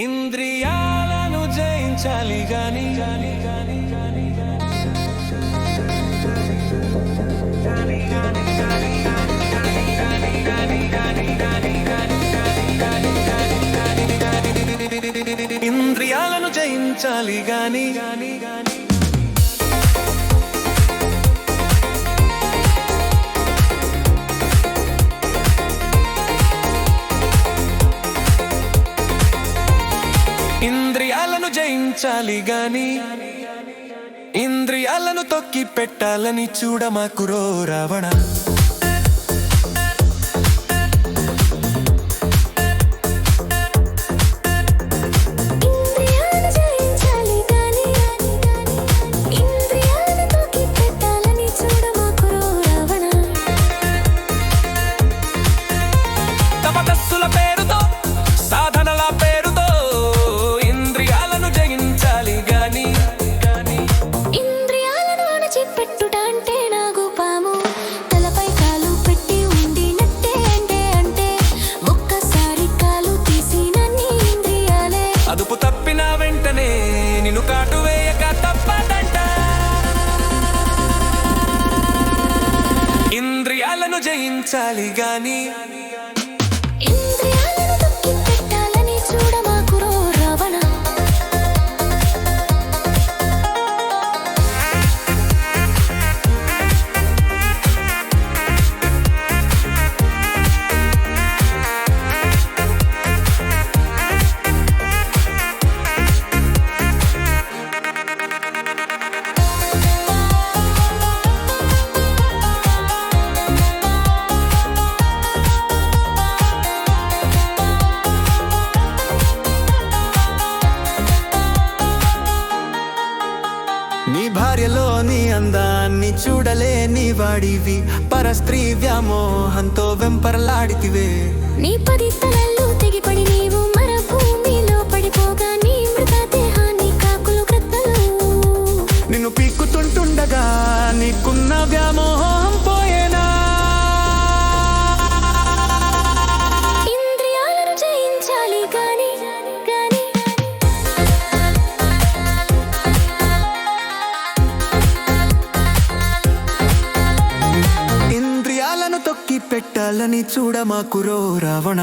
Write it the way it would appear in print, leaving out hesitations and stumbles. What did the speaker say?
ఇంద్రియాలను జయించాలి గాని ఇంద్రియాలను జయించాలి గాని ఇంద్రియాలను జయించాలి గాని ఇంద్రియాలను తొక్కి పెట్టాలని చూడమాకురో రావణ. తపస్సుల పేరుతో సాధనల పేరుతో ఇంద్రియాలను జయించాలి గాని ఇంద్రియాలను అణచిపెట్టుట అంటే నాగు పాము తలపై కాలు పెట్టి ఉండినట్టే. అంటే ఒక్కసారి కాలు తీసి నన్ని ఇంద్రియాలే అదుపు తప్పిన వెంటనే నిన్ను కాటు వేయక తప్పదంట. ఇంద్రియాలను జయించాలి గాని ఇంద్రియాలను తొక్కి పెట్టాలని చూడమాకురో రావణ. నీ భార్యలోని అందాన్ని చూడలేని వాడివి, పరస్త్రీ వ్యామోహంతో వెంపర్లాడితివే. నీ 10 తలలు తెగిపడి నీవు మరుభూమిలో పడిపోగా నీ మృతదేహాన్ని కాకులు క్రద్దలు నిన్ను పీక్కుతుంటుండగా నీకున్న వ్యామోహం పోయేనా? ఇంద్రియాలను జయించాలి గాని ఇంద్రియాలను తొక్కి పెట్టాలని చూడమాకురో రావణ.